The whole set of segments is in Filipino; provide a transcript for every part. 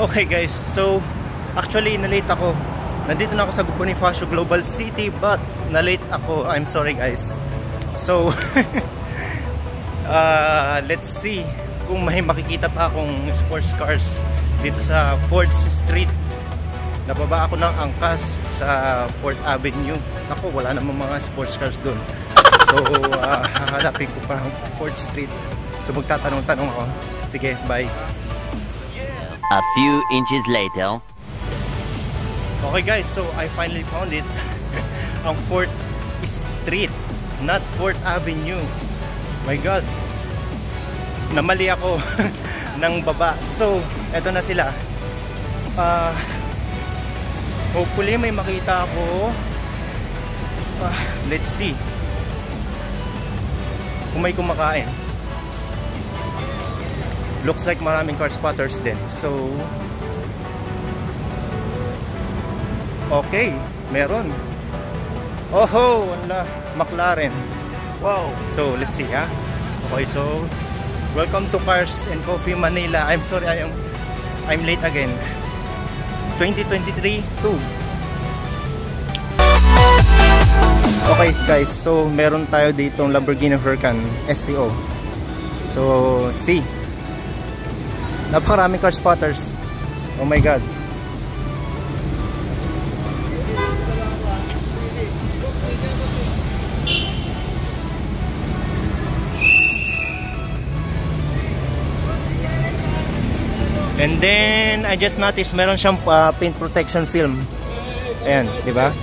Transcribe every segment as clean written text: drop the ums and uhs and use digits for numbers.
Okay guys, so actually na-late ako. Nandito na ako sa Bonifacio Global City but na-late ako. I'm sorry guys. So let's see kung may makikita pa akong sports cars dito sa 4th Street. Nababa ako ng angkas sa 4th Avenue. Ako, wala namang mga sports cars doon. So hahanapin ko pa 4th Street. So magtatanong-tanong ako. Sige, bye. A few inches later. Okay guys, so I finally found it. Ang 4th Street, not 4th Avenue. My God, namali ako ng baba. So, eto na sila. Hopefully may makita ako. Let's see kung may kumakain. Looks like maraming car spotters din. So okay, meron. Oho, wala, McLaren. Wow. So let's see ha. Okay, so welcome to Cars and Coffee Manila. I'm sorry, I'm late again. 2023 2. Okay guys, so meron tayo ditong Lamborghini Huracan STO. So see, napakaraming car spotters. Oh my God. And then I just noticed meron siyang paint protection film. Ayan, di ba?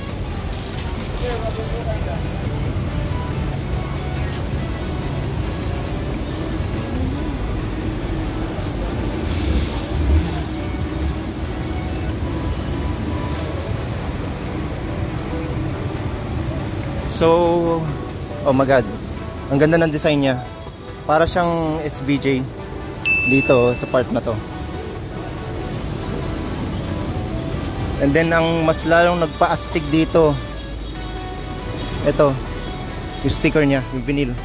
So, oh my God, ang ganda ng design niya. Para siyang SVJ dito sa part na to. And then ang mas lalong nagpa-astig dito, ito, yung sticker niya, yung vinyl.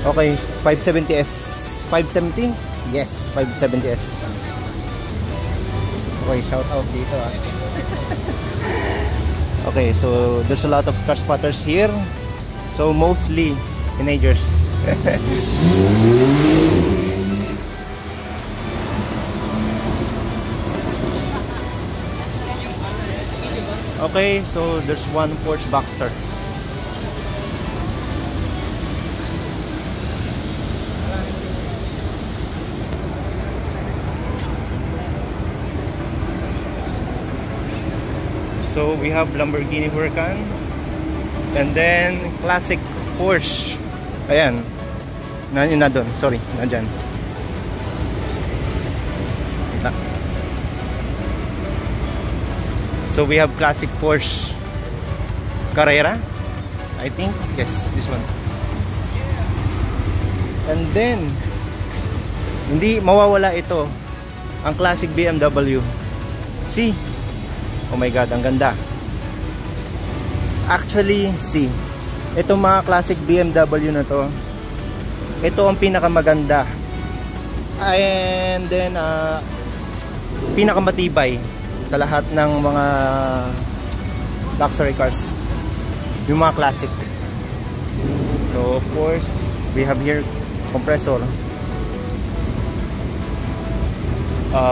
Okay, 570S. 570? Yes, 570S. Okay, shout out dito ah. Okay, so there's a lot of car spotters here. So mostly teenagers. Okay, so there's one Porsche Boxster. So we have Lamborghini Huracan and then classic Porsche. Ayan. Na doon. Sorry, nandyan. So we have classic Porsche Carrera, I think. Yes, this one. And then hindi mawawala ito, ang classic BMW. See? Oh my God, ang ganda. Actually, see, itong mga classic BMW na to, ito ang pinakamaganda. And then pinakamatibay sa lahat ng mga luxury cars, yung mga classic. So of course we have here compressor,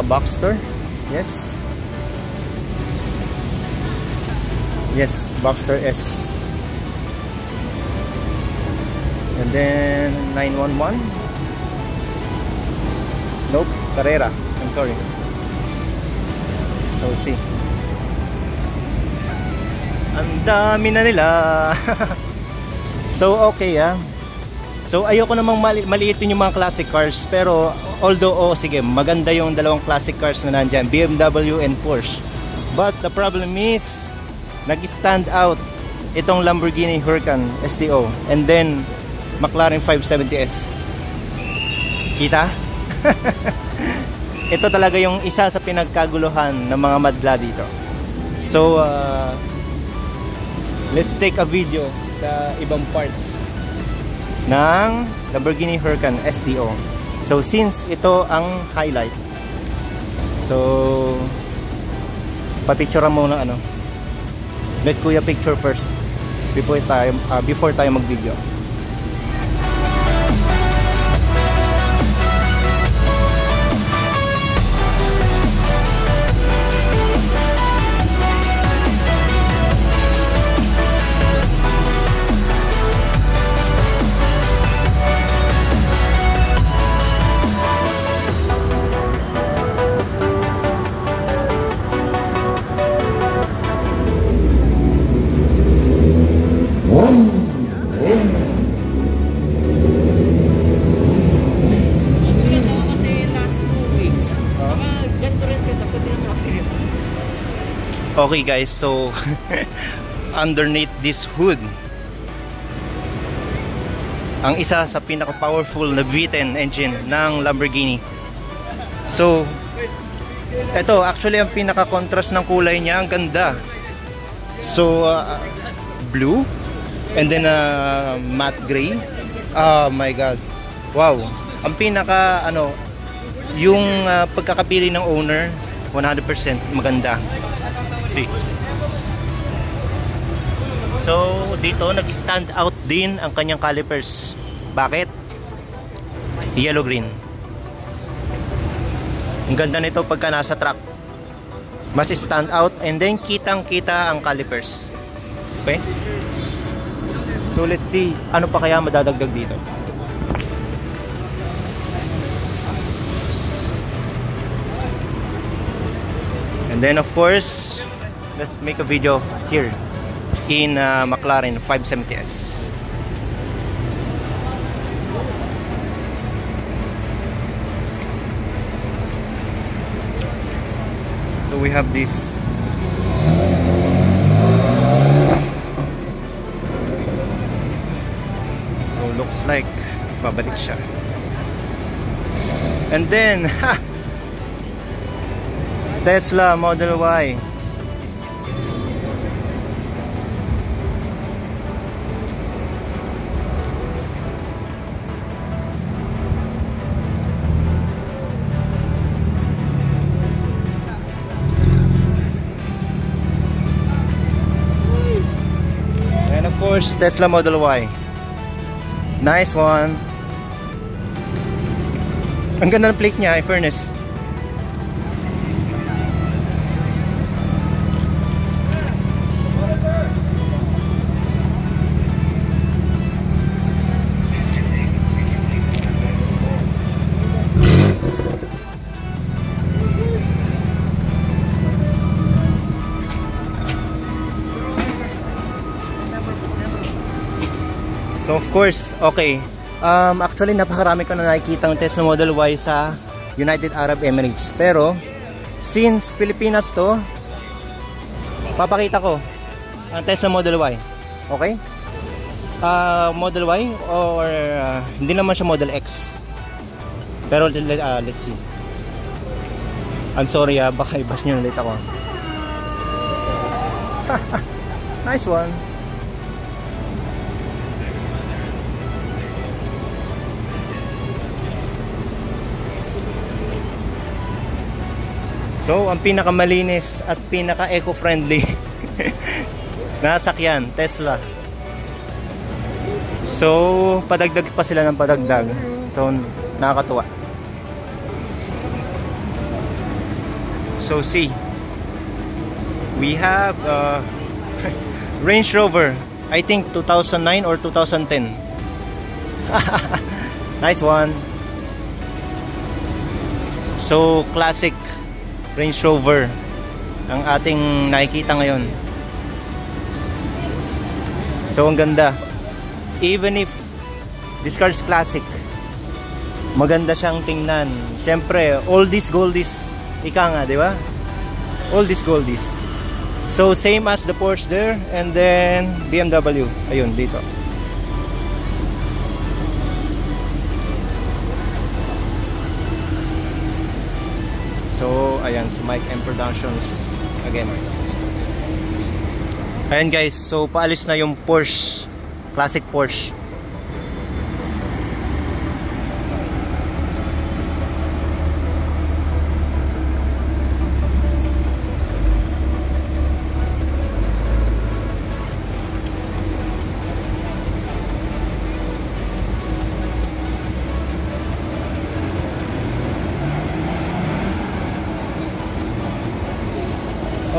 Boxster. Yes, yes, Boxster S. And then 911. Nope, Carrera. I'm sorry. So see, ang dami na nila. So okay ah. So ayoko namang maliitin yung mga classic cars, pero although sige, maganda yung dalawang classic cars na nandyan, BMW and Porsche. But the problem is, nag-stand out itong Lamborghini Huracan STO and then McLaren 570S. Kita? Ito talaga yung isa sa pinagkaguluhan ng mga madla dito. So let's take a video sa ibang parts ng Lamborghini Huracan STO. So since ito ang highlight, so papicturean mo na ano. Let kuya picture first before tayo mag-video. Okay guys, so underneath this hood, ang isa sa pinaka-powerful na V10 engine ng Lamborghini. So ito actually ang pinaka-contrast ng kulay niya, ang ganda. So blue and then matte gray. Oh my god, wow. Ang pinaka yung pagkakapili ng owner 100% maganda. See. So dito nag-stand out din ang kanyang calipers. Bakit? Yellow green. Ang ganda nito pagka nasa track. Mas stand out and then kitang-kita ang calipers. Okay? So let's see ano pa kaya madadagdag dito. And then of course, let's make a video here in McLaren 570S. So we have this. So looks like babalik siya. And then Tesla Model Y. And of course, Tesla Model Y. Nice one. Ang ganda ng plate niya, in fairness. So of course, okay. Actually napakarami ko na nakikita ng Tesla Model Y sa United Arab Emirates. Pero since Pilipinas to, papakita ko ang Tesla Model Y. Okay? Model Y or hindi naman siya Model X. Pero let's see. I'm sorry baka i-bash nyo ulit ako. Nice one. So, ang pinakamalinis at pinaka-eco-friendly na sasakyan, Tesla. So, padagdag pa sila ng padagdag. So, nakakatuwa. So, see. We have Range Rover. I think 2009 or 2010. Nice one. So, classic Range Rover ang ating nakikita ngayon. So ang ganda. Even if this car is classic, maganda siyang tingnan. Siyempre, oldies goldies. Ika nga, di ba? Oldies goldies. So same as the Porsche there, and then BMW. Ayun, dito. So, ayan, si Mike M Productions again. Ayan guys, so paalis na yung Porsche, classic Porsche.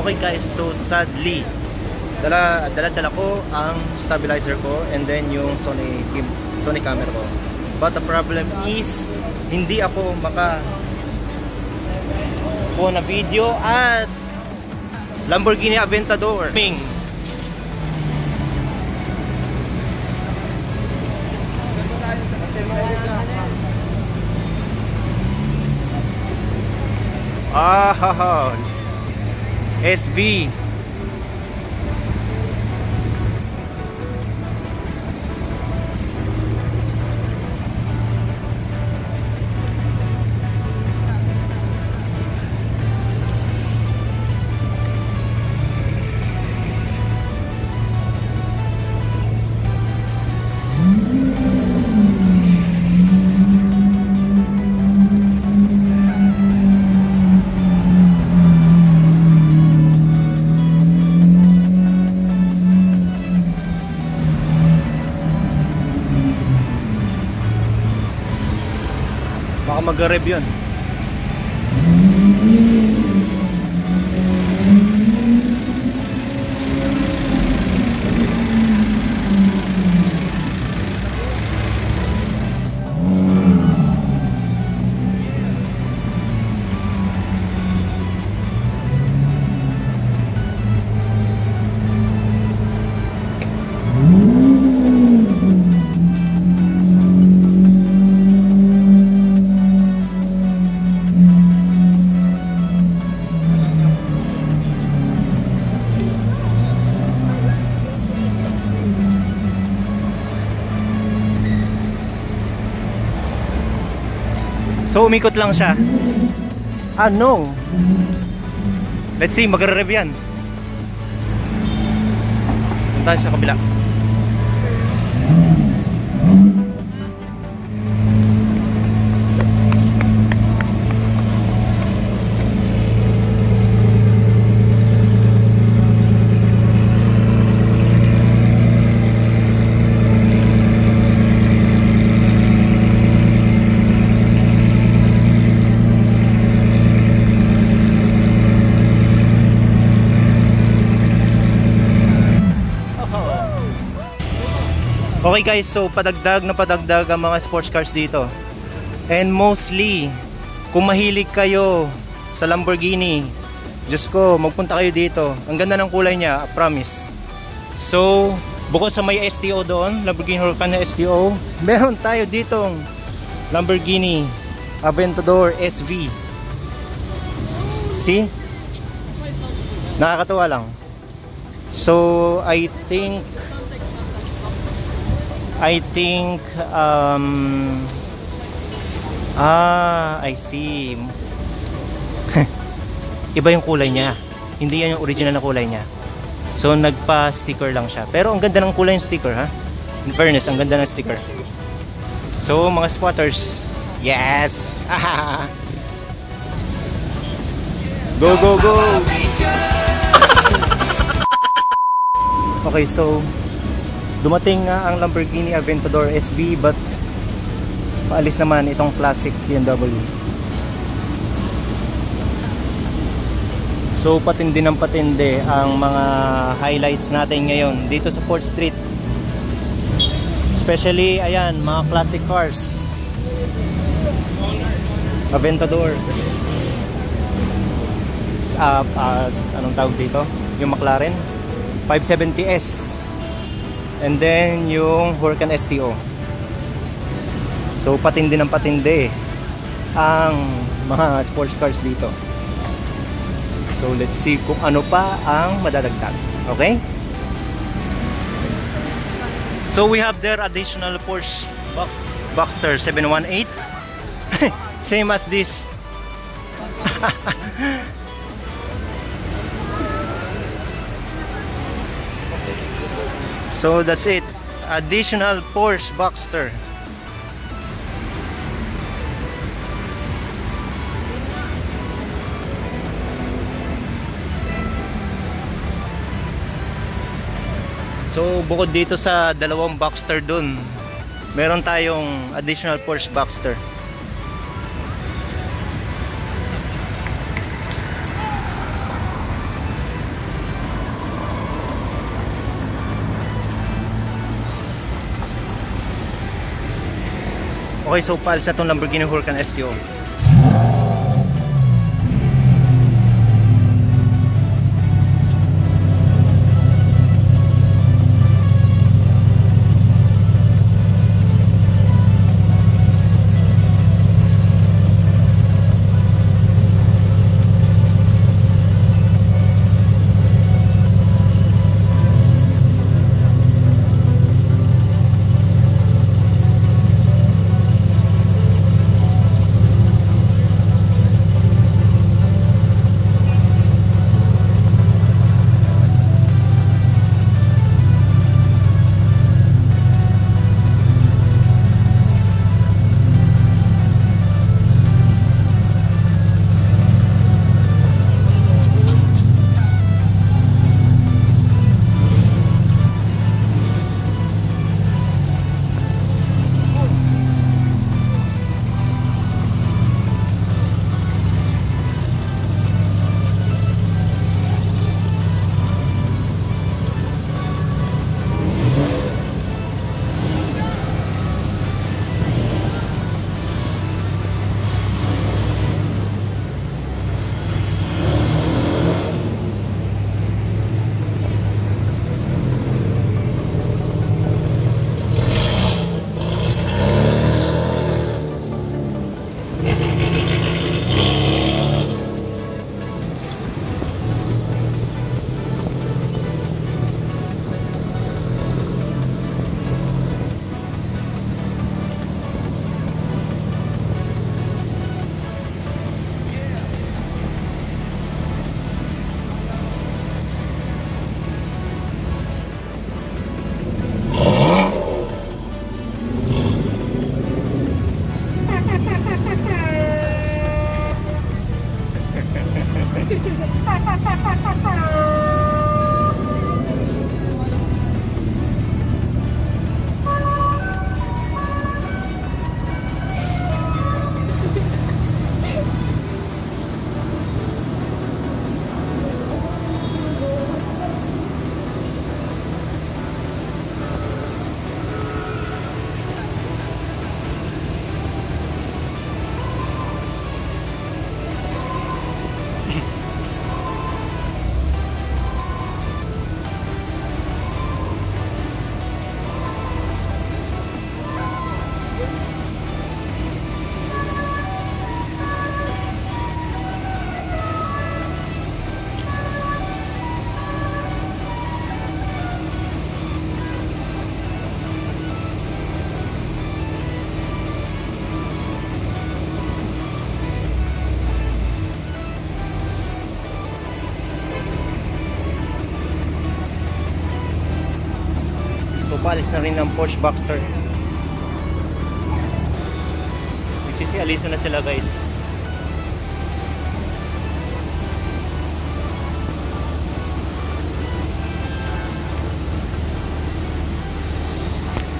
Okay guys, so sadly dala ko ang stabilizer ko and then yung Sony camera ko. But the problem is hindi ako kuha na video at Lamborghini Aventador. SV. Baka mag-rev yun. So umikot lang siya. Ah no. Let's see, magre-rev yan. Punta sa kabila. Okay guys, so padagdag ang mga sports cars dito. And mostly, kung mahilig kayo sa Lamborghini, Diyos ko, magpunta kayo dito. Ang ganda ng kulay niya, I promise. So, bukod sa may STO doon, Lamborghini Huracan STO, meron tayo ditong Lamborghini Aventador SV. See? Nakakatuwa lang. So, I think I see. Iba yung kulay niya. Hindi yan yung original na kulay niya. So nagpa-sticker lang siya. Pero ang ganda ng kulay ng sticker, ha? In fairness, ang ganda ng sticker. So mga spotters, yes. Go go go. Okay, so dumating nga ang Lamborghini Aventador SV, but paalis naman itong classic BMW. So patindi ng patindi ang mga highlights natin ngayon dito sa 4th Street. Especially, ayan, mga classic cars. Aventador. Anong tawag dito? Yung McLaren 570S. And then yung Huracan STO. So patindi ng patindi ang mga sports cars dito. So let's see kung ano pa ang madadagdag. Okay? So we have their additional Porsche Boxster 718. Same as this. So that's it. Additional Porsche Boxster. So bukod dito sa dalawang Boxster dun, meron tayong additional Porsche Boxster. Okay, so paalis na itong Lamborghini Huracan STO. Paalis na rin ng Porsche Boxster. Nagsisialisan na sila, guys.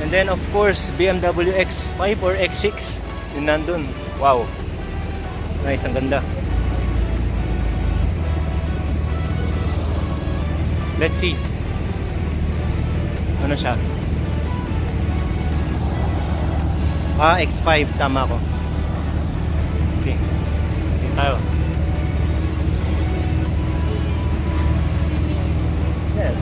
And then of course BMW X5 or X6 yun nandun. Wow, nice, ang ganda. Let's see ano siya. X5, tama ko. See tayo. Yes.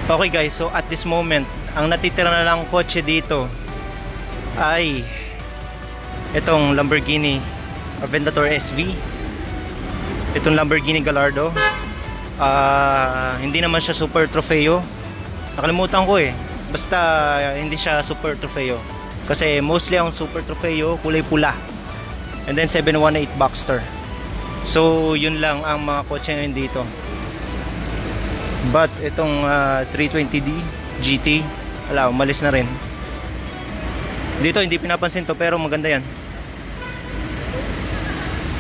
Okay guys, so at this moment, ang natitira na lang kotse dito ay itong Lamborghini Aventador SV, itong Lamborghini Gallardo. Hindi naman siya super trofeo, nakalimutan ko basta hindi siya super trofeo kasi mostly ang super trofeo kulay pula, and then 718 Boxster. So yun lang ang mga kotse ngayon dito. But itong 320D GT, wala, umalis na rin. Dito hindi pinapansin to pero maganda yan.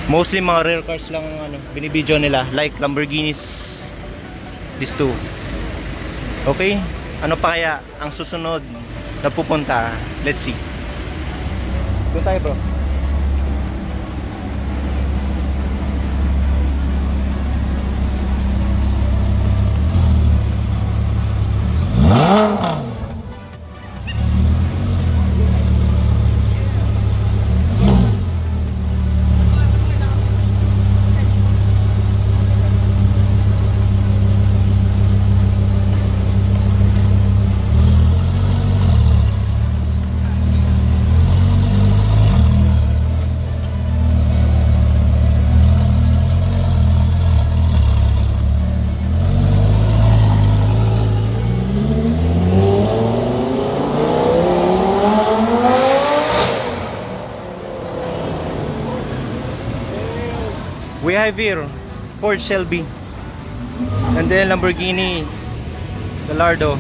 Mostly mga rare cars lang binibidyo nila, like Lamborghinis, these two. Okay, ano pa kaya ang susunod na pupunta. Let's see. Doon tayo bro. We have here Ford Shelby and then Lamborghini Gallardo.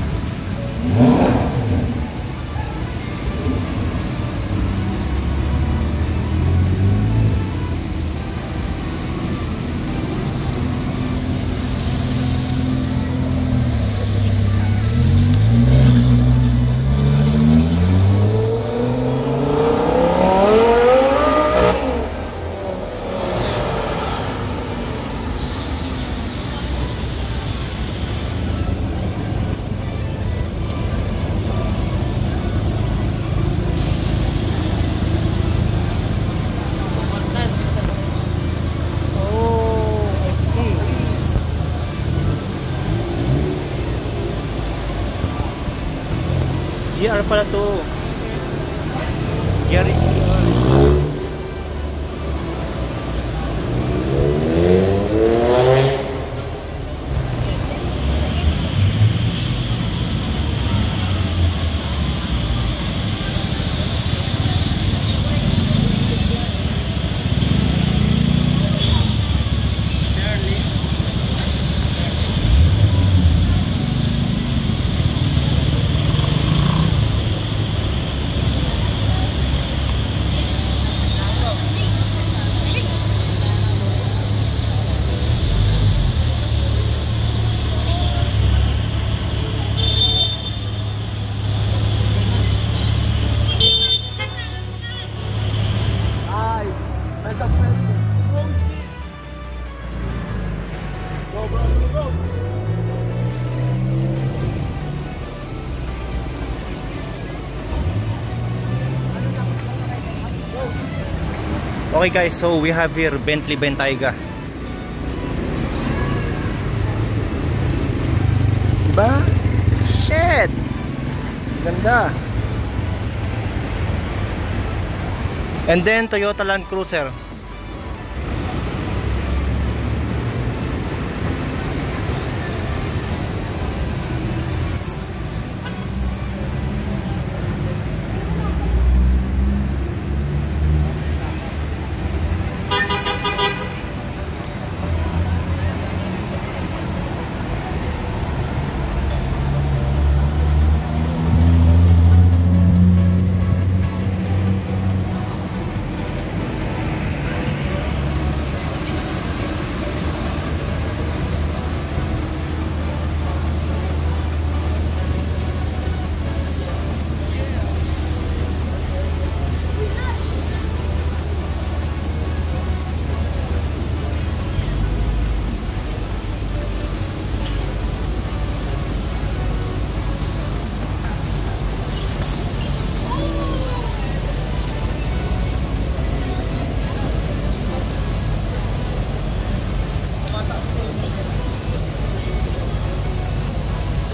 GR pala to. GR is GR. Okay guys, so we have here Bentley Bentayga. Diba? Shit! Ganda. And then Toyota Land Cruiser.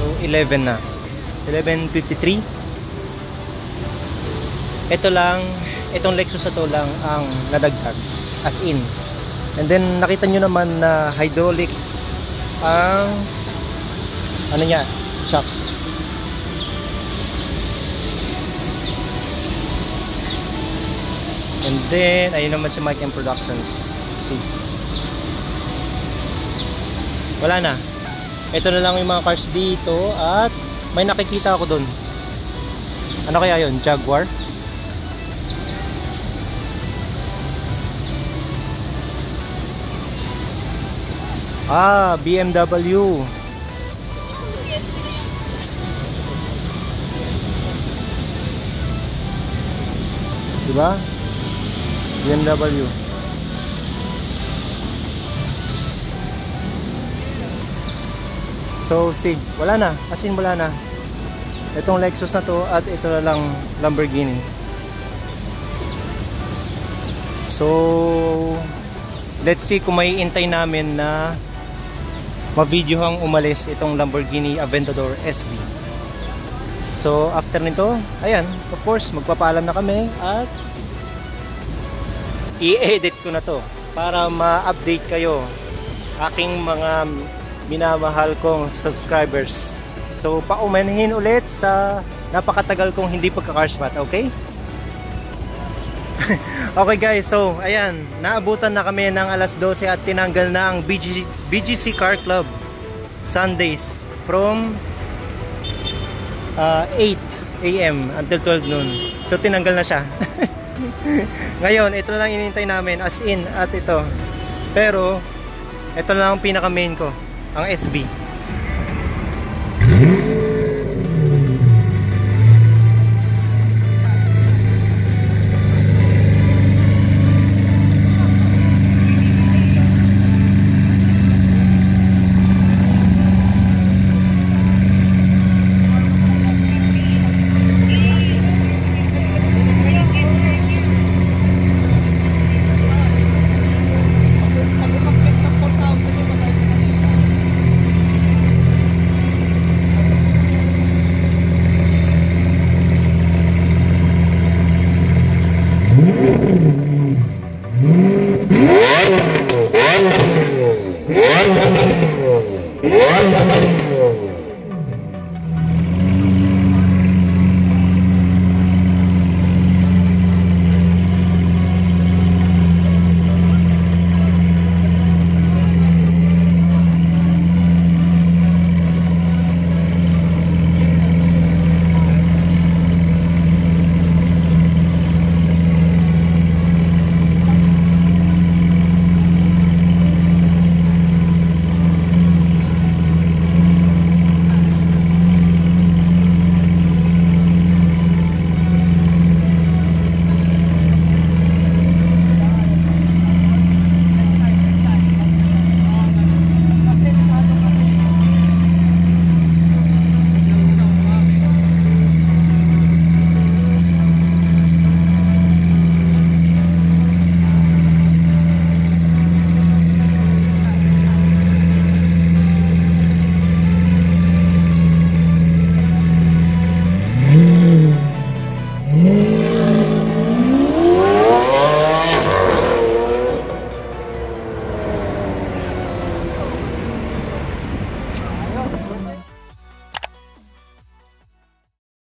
So 11 na. 11:53. Ito lang, itong Lexus na to lang ang nadagdag. As in. And then nakita nyo naman na hydraulic ang ano niya, shocks. And then ayun naman si Mike M Productions. See. Wala na. Ito na lang yung mga cars dito at may nakikita ako doon. Ano kaya yun? Jaguar? Ah, BMW. Diba? BMW. So, wala na. As in, wala na. Itong Lexus na to at ito na lang Lamborghini. So, let's see kung may intay namin na ma-videohang umalis itong Lamborghini Aventador SV. So, after nito, ayan, of course, magpapaalam na kami at i-edit ko na to para ma-update kayo, aking mga minamahal kong subscribers. So, paumanhin ulit sa napakatagal kong hindi pagka-carspot, okay? Okay guys, so ayan, naabutan na kami ng alas 12 at tinanggal na ang BGC Car Club Sundays from 8 AM until 12 noon. So tinanggal na siya. Ngayon, ito lang inintay namin, as in, at ito. Pero ito lang ang pinaka main ko, ang SB. One.